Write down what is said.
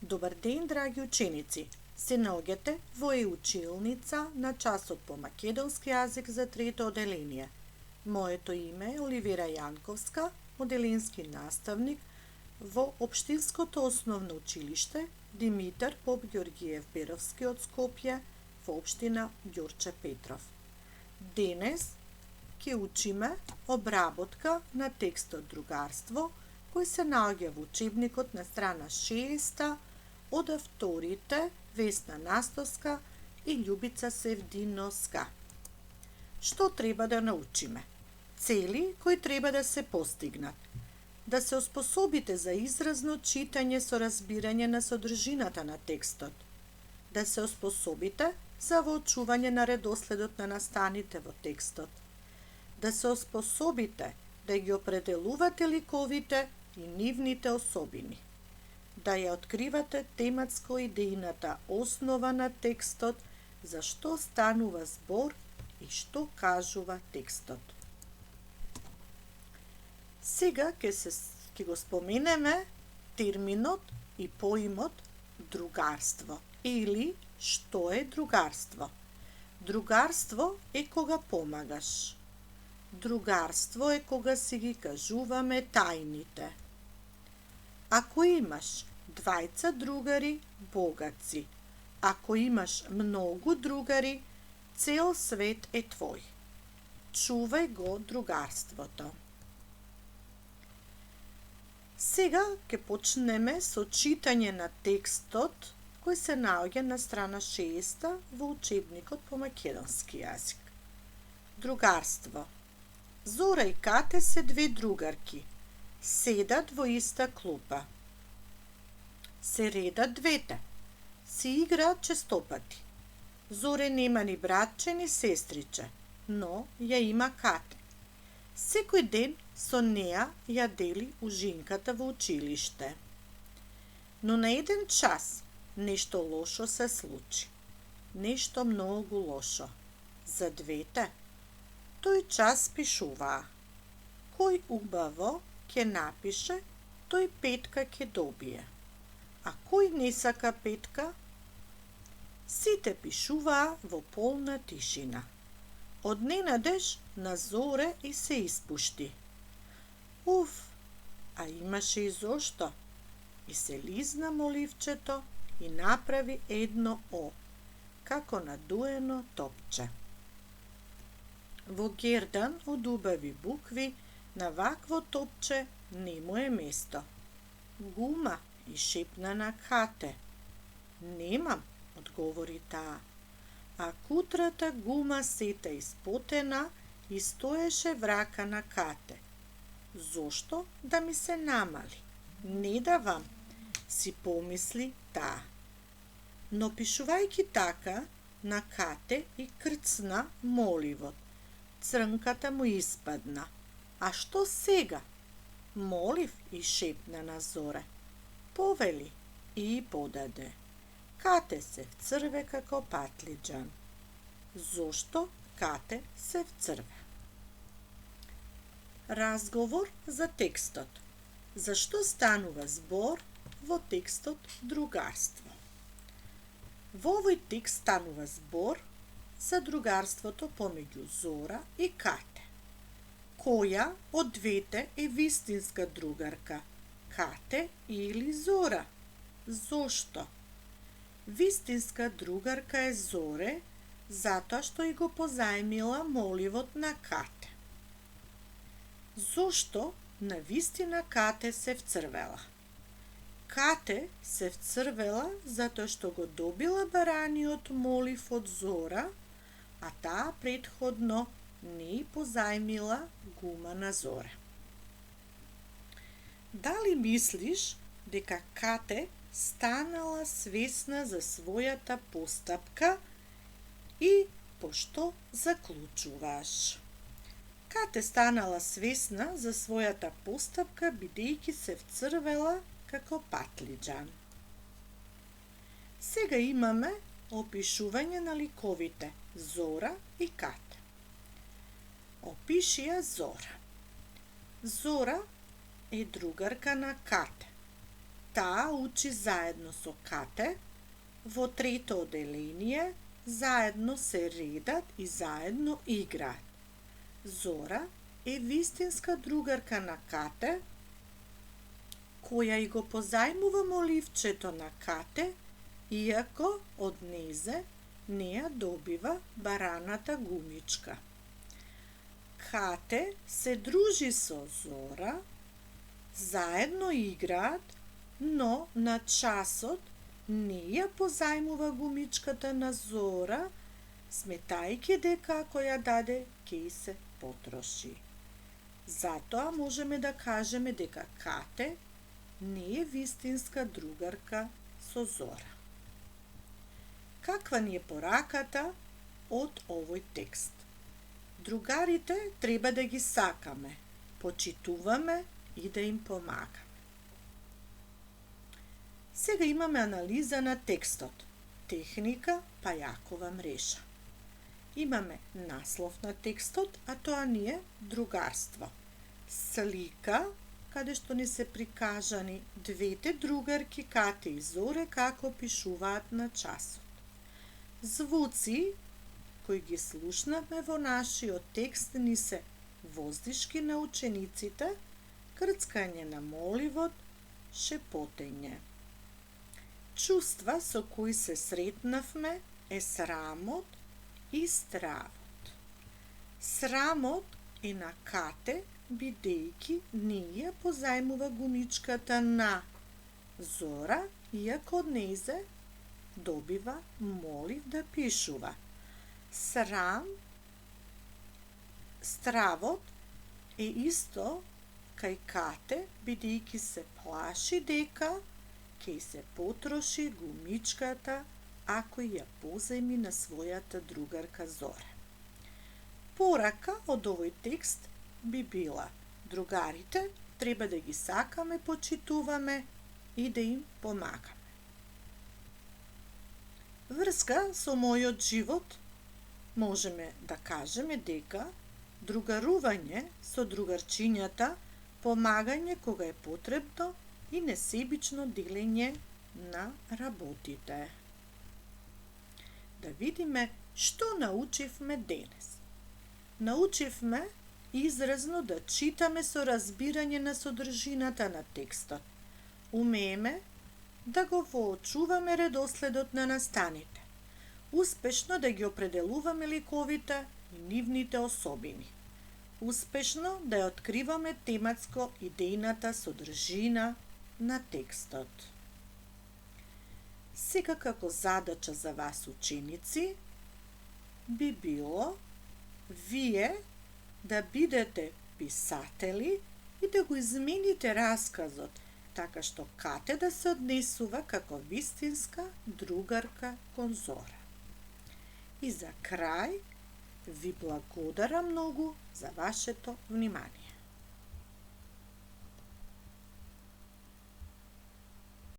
Добар ден, драги ученици! Се наоѓате во училница на часот по македонски јазик за трето оделение. Моето име е Оливира Јанковска, оделенски наставник во Општинското основно училиште Димитар Поп Ѓорѓиев Беровски од Скопје во општина Ѓурче Петров. Денес ќе учиме обработка на текстот Другарство, кој се наоѓа во учебникот на страна 6 од авторите Весна Настовска и Љубица Севдиновска. Што треба да научиме? Цели кои треба да се постигнат. Да се оспособите за изразно читање со разбирање на содржината на текстот. Да се оспособите за воочување на редоследот на настаните во текстот. Да се оспособите да ги определувате ликовите и нивните особини. Да ја откривате тематско идејната основа на текстот, за што станува збор и што кажува текстот. Сега ќе го споменеме терминот и поимот другарство или што е другарство. Другарство е кога помагаш. Другарство е кога си ги кажуваме тајните. Ако имаш двајца другари, богат си. Ако имаш многу другари, цел свет е твој. Чувај го другарството. Сега ќе почнеме со читање на текстот кој се наоѓа на страна 6 во учебникот по македонски јазик. Другарство. Зора и Кате се две другарки. Седат во иста клупа. Се редат двете. Си играат честопати. Зоре нема ни братче ни сестриче, но ја има Кате. Секој ден со неа ја дели ужинката во училиште. Но на еден час нешто лошо се случи. Нешто многу лошо. За двете. Тој час пишуваа. Кој убаво ќе напише, тој петка ќе добие. А кој не сака петка? Сите пишуваа во полна тишина. Одненадеж на Зоре и се испушти. Уф, а имаше и зошто. И се лизна моливчето и направи едно О, како надуено топче. Во гердан од убави букви на вакво топче нему е место. Гума и шепна на Кате. Немам, одговори таа. А кутрата гума сета испотена и стоеше врака на Кате. Зошто да ми се намали? Не давам, си помисли таа. Но пишувајќи така, на Кате и крцна моливот. Црнката му испадна. А што сега? Молив и шепна на Зоре. Повели и подаде. Кате се вцрве како патлиџан. Зошто Кате се вцрве? Разговор за текстот. Зашто станува збор во текстот Другарство? Во овој текст станува збор за другарството помеѓу Зора и Кате. Која од двете е вистинска другарка? Кате или Зора? Зошто? Вистинска другарка е Зоре, затоа што и го позајмила моливот на Кате. Зошто на вистина Кате се вцрвела? Кате се вцрвела затоа што го добила бараниот молив од Зора, а таа претходно не позајмила гума на Зоре. Дали мислиш дека Кате станала свесна за својата постапка и пошто заклучуваш? Кате станала свесна за својата постапка бидејќи се вцрвела како патлиџан. Сега имаме опишување на ликовите Зора и Кате. Опиши ја Зора. Зора е другарка на Кате. Таа учи заедно со Кате, во трето оделение, заедно се редат и заедно играат. Зора е вистинска другарка на Кате, која и го позајмува моливчето на Кате, иако од незе не ја добива бараната гумичка. Кате се дружи со Зора, заедно играат, но на часот не ја позајмува гумичката на Зора, сметајќи дека ако ја даде, ќе се потроши. Затоа можеме да кажеме дека Кате не е вистинска другарка со Зора. Каква ни е пораката од овој текст? Другарите треба да ги сакаме, почитуваме и да им помагаме. Сега имаме анализа на текстот. Техника пајакова мрежа. Имаме наслов на текстот, а тоа ни е другарство. Слика, каде што ни се прикажани двете другарки Кате и Зоре како пишуваат на часот. Звуци кои ги слушнавме во нашиот текст ни се воздишки на учениците, крцкање на моливот, шепотење. Чувства со кои се сретнавме е срамот и стравот. Срамот е на Кате, бидејќи не ја позајмува гумичката на Зора, иако од незе добива молив да пишува. Стравот е исто кај Кате, бидејќи се плаши дека ќе се потроши гумичката ако ја позајми на својата другарка Зора. Порака од овој текст би била: другарите треба да ги сакаме, почитуваме и да им помагаме. Врска со мојот живот можеме да кажеме дека другарување со другарчињата, помагање кога е потребно и несебично делење на работите. Да видиме што научивме денес. Научивме изразно да читаме со разбирање на содржината на текстот. Умееме да го воочуваме редоследот на настаните. Успешно да ги определуваме ликовите и нивните особини. Успешно да ја откриваме тематско идејната содржина на текстот. Сега како задача за вас ученици би било вие да бидете писатели и да го измените расказот, така што Кате да се однесува како вистинска другарка кон Зора. И за крај ви благодарам многу за вашето внимание.